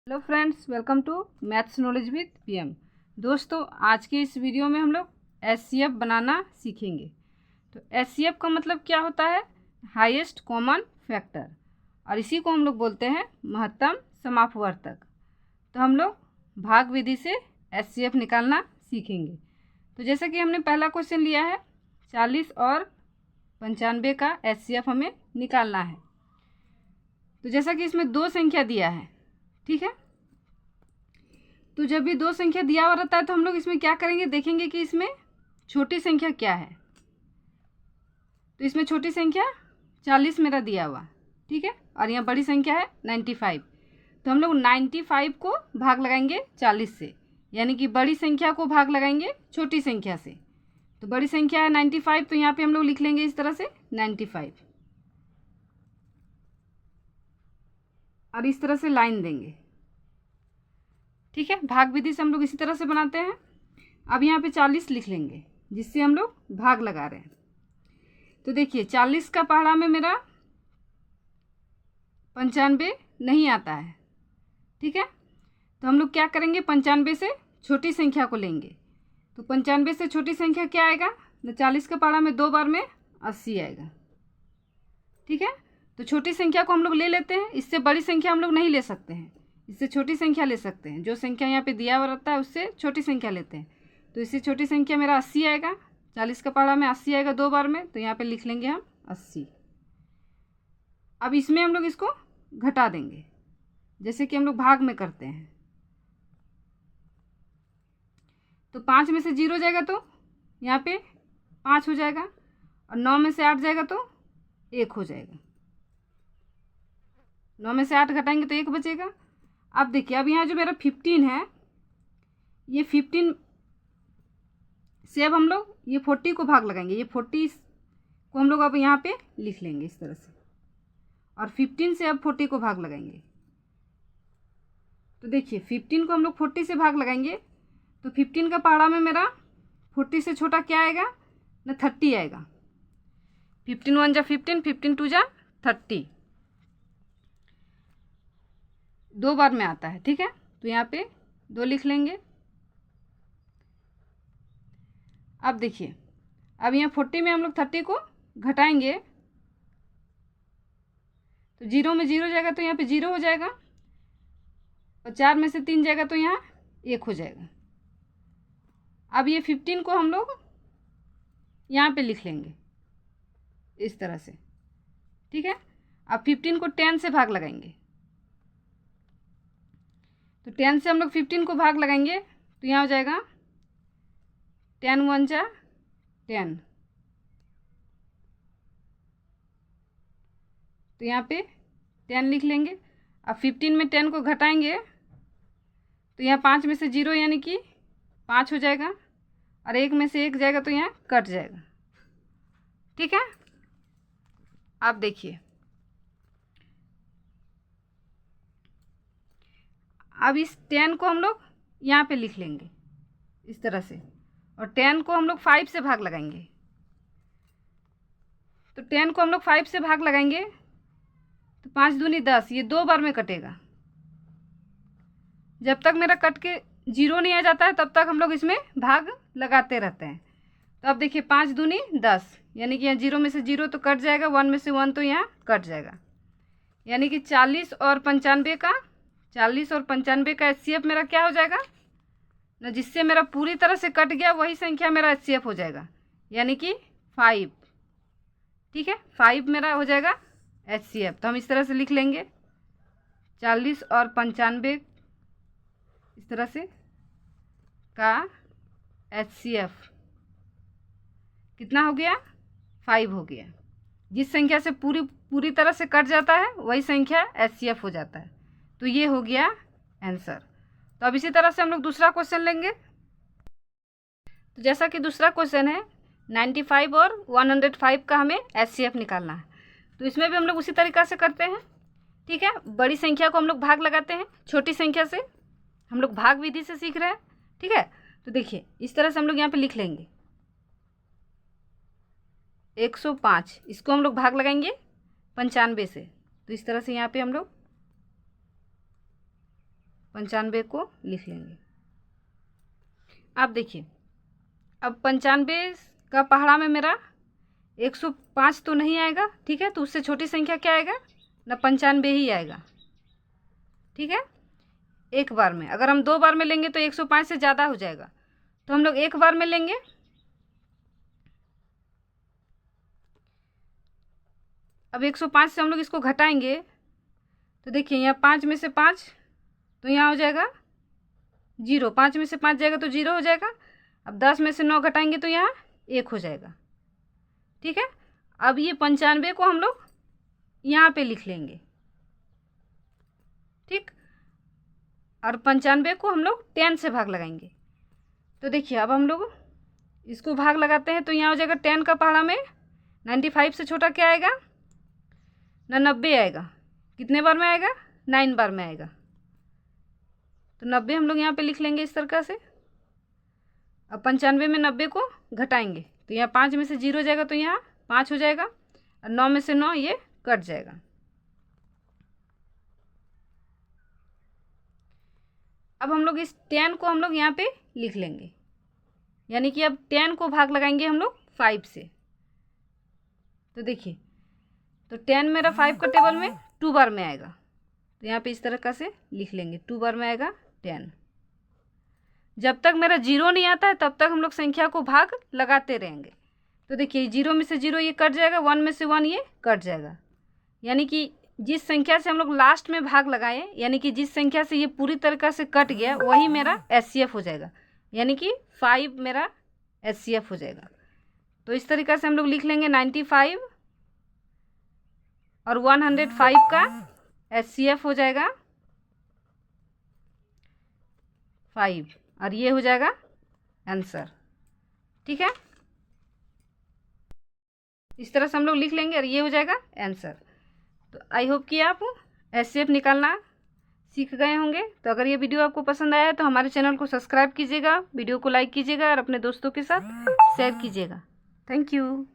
Hello friends, welcome to maths knowledge with PM. दोस्तों, आज के इस वीडियो में हम लोग एचसीएफ बनाना सीखेंगे। तो एचसीएफ का मतलब क्या होता है? हाईएस्ट कॉमन फैक्टर, और इसी को हम लोग बोलते हैं महत्तम समापवर्तक। तो हम लोग भाग विधि से एचसीएफ निकालना सीखेंगे। तो जैसा कि हमने पहला क्वेश्चन लिया है, 40 और 95 का एचसीएफ हमें निकालना है। तो जैसा कि इसमें दो संख्या दिया है, ठीक है। तो जब भी दो संख्या दिया हुआ रहता है तो हम लोग इसमें क्या करेंगे, देखेंगे कि इसमें छोटी संख्या क्या है। तो इसमें छोटी संख्या 40 मेरा दिया हुआ, ठीक है, और यहाँ बड़ी संख्या है 95। तो हम लोग 95 को भाग लगाएंगे 40 से, यानी कि बड़ी संख्या को भाग लगाएंगे छोटी संख्या से। तो बड़ी संख्या है 95, तो यहाँ पे हम लोग लिख लेंगे इस तरह से 95, और इस तरह से लाइन देंगे, ठीक है। भाग विधि से हम लोग इसी तरह से बनाते हैं। अब यहाँ पे 40 लिख लेंगे, जिससे हम लोग भाग लगा रहे हैं। तो देखिए 40 का पहाड़ा में मेरा 95 नहीं आता है, ठीक है। तो हम लोग क्या करेंगे, 95 से छोटी संख्या को लेंगे। तो 95 से छोटी संख्या क्या आएगा, तो 40 का पहाड़ा में 2 बार में 80 आएगा, ठीक है। तो छोटी संख्या को हम लोग ले लेते हैं, इससे बड़ी संख्या हम लोग नहीं ले सकते हैं, इससे छोटी संख्या ले सकते हैं। जो संख्या यहाँ पे दिया हुआ रहता है उससे छोटी संख्या लेते हैं। तो इससे छोटी संख्या मेरा 80 आएगा। 40 का पहाड़ा में 80 आएगा 2 बार में, तो यहाँ पे लिख लेंगे हम 80। अब इसमें हम लोग इसको घटा देंगे, जैसे कि हम लोग भाग में करते हैं। तो 5 में से 0 जाएगा तो यहाँ पे 5 हो जाएगा, और 9 में से 8 जाएगा तो 1 हो जाएगा। 9 में से 8 घटाएंगे तो 1 बचेगा। अब देखिए, अब यहाँ जो मेरा 15 है, ये 15 से अब हम लोग ये 40 को भाग लगाएंगे। ये 40 को हम लोग अब यहाँ पे लिख लेंगे इस तरह से, और 15 से अब 40 को भाग लगाएंगे। तो देखिए 15 को हम लोग 40 से भाग लगाएंगे, तो 15 का पहाड़ा में मेरा 40 से छोटा क्या आएगा ना, 30 आएगा। 15 1 जा 15, 15 2 जा 30, 2 बार में आता है, ठीक है। तो यहाँ पे 2 लिख लेंगे। अब देखिए, अब यहाँ 40 में हम लोग 30 को घटाएंगे, तो 0 में 0 जाएगा तो यहाँ पे 0 हो जाएगा, और 4 में से 3 जाएगा तो यहाँ 1 हो जाएगा। अब ये 15 को हम लोग यहाँ पे लिख लेंगे इस तरह से, ठीक है। अब 15 को 10 से भाग लगाएंगे। तो 10 से हम लोग 15 को भाग लगाएंगे, तो यहाँ हो जाएगा 10 1 जा 10, तो यहाँ पे 10 लिख लेंगे। अब 15 में 10 को घटाएंगे, तो यहाँ 5 में से 0 यानी कि 5 हो जाएगा, और 1 में से 1 जाएगा तो यहाँ कट जाएगा, ठीक है। अब देखिए, अब इस 10 को हम लोग यहाँ पे लिख लेंगे इस तरह से, और 10 को हम लोग 5 से भाग लगाएंगे। तो 10 को हम लोग 5 से भाग लगाएंगे, तो 5 दूनी 10, ये 2 बार में कटेगा। जब तक मेरा कट के 0 नहीं आ जाता है तब तक हम लोग इसमें भाग लगाते रहते हैं। तो अब देखिए 5 दूनी 10, यानी कि यहाँ 0 में से 0 तो कट जाएगा, 1 में से 1 तो यहाँ कट जाएगा, यानी कि 40 और 95 का एचसीएफ मेरा क्या हो जाएगा ना, जिससे मेरा पूरी तरह से कट गया वही संख्या मेरा एचसीएफ हो जाएगा, यानी कि 5, ठीक है। 5 मेरा हो जाएगा एचसीएफ। तो हम इस तरह से लिख लेंगे 40 और 95 इस तरह से का एचसीएफ कितना हो गया, 5 हो गया। जिस संख्या से पूरी तरह से कट जाता है वही संख्या एचसीएफ हो जाता है। तो ये हो गया आंसर। तो अब इसी तरह से हम लोग दूसरा क्वेश्चन लेंगे। तो जैसा कि दूसरा क्वेश्चन है, 95 और 105 का हमें एचसीएफ निकालना है। तो इसमें भी हम लोग उसी तरीक़ा से करते हैं, ठीक है। बड़ी संख्या को हम लोग भाग लगाते हैं छोटी संख्या से, हम लोग भाग विधि से सीख रहे हैं, ठीक है। तो देखिए इस तरह से हम लोग यहाँ पे लिख लेंगे 105, इसको हम लोग भाग लगाएंगे 95 से। तो इस तरह से यहाँ पे हम लोग 95 को लिख लेंगे। अब देखिए, अब 95 का पहाड़ा में मेरा 105 तो नहीं आएगा, ठीक है, तो उससे छोटी संख्या क्या आएगा ना, 95 ही आएगा, ठीक है। एक बार में, अगर हम 2 बार में लेंगे तो 105 से ज़्यादा हो जाएगा, तो हम लोग एक बार में लेंगे। अब 105 से हम लोग इसको घटाएंगे तो देखिए यहाँ 5 में से 5 तो यहाँ हो जाएगा 0, 5 में से 5 जाएगा तो 0 हो जाएगा। अब 10 में से 9 घटाएंगे तो यहाँ 1 हो जाएगा, ठीक है। अब ये 95 को हम लोग यहाँ पे लिख लेंगे, ठीक, और 95 को हम लोग 10 से भाग लगाएंगे। तो देखिए अब हम लोग इसको भाग लगाते हैं तो यहाँ हो जाएगा 10 का पहाड़ा में 95 से छोटा क्या आएगा ना, 90 आएगा। कितने बार में आएगा, 9 बार में आएगा, तो 90 हम लोग यहाँ पे लिख लेंगे इस तरीक़ा से। अब 95 में 90 को घटाएंगे तो यहाँ 5 में से 0 जाएगा तो यहाँ 5 हो जाएगा, और 9 में से 9 ये कट जाएगा। अब हम लोग इस 10 को हम लोग यहाँ पे लिख लेंगे, यानी कि अब 10 को भाग लगाएंगे हम लोग 5 से। तो देखिए, तो 10 मेरा 5 का टेबल में 2 बार में आएगा, तो यहाँ पे इस तरह का से लिख लेंगे, 2 बार में आएगा 10। जब तक मेरा 0 नहीं आता है तब तक हम लोग संख्या को भाग लगाते रहेंगे। तो देखिए 0 में से 0 ये कट जाएगा, 1 में से 1 ये कट जाएगा, यानी कि जिस संख्या से हम लोग लास्ट में भाग लगाए, यानी कि जिस संख्या से ये पूरी तरीक़ा से कट गया वही मेरा HCF हो जाएगा, यानी कि 5 मेरा HCF हो जाएगा। तो इस तरीक़ा से हम लोग लिख लेंगे 95 और 105 का HCF हो जाएगा 5, और ये हो जाएगा आंसर, ठीक है। इस तरह से हम लोग लिख लेंगे और ये हो जाएगा आंसर। तो आई होप कि आप HCF निकालना सीख गए होंगे। तो अगर ये वीडियो आपको पसंद आया है तो हमारे चैनल को सब्सक्राइब कीजिएगा, वीडियो को लाइक कीजिएगा और अपने दोस्तों के साथ शेयर कीजिएगा। Thank you.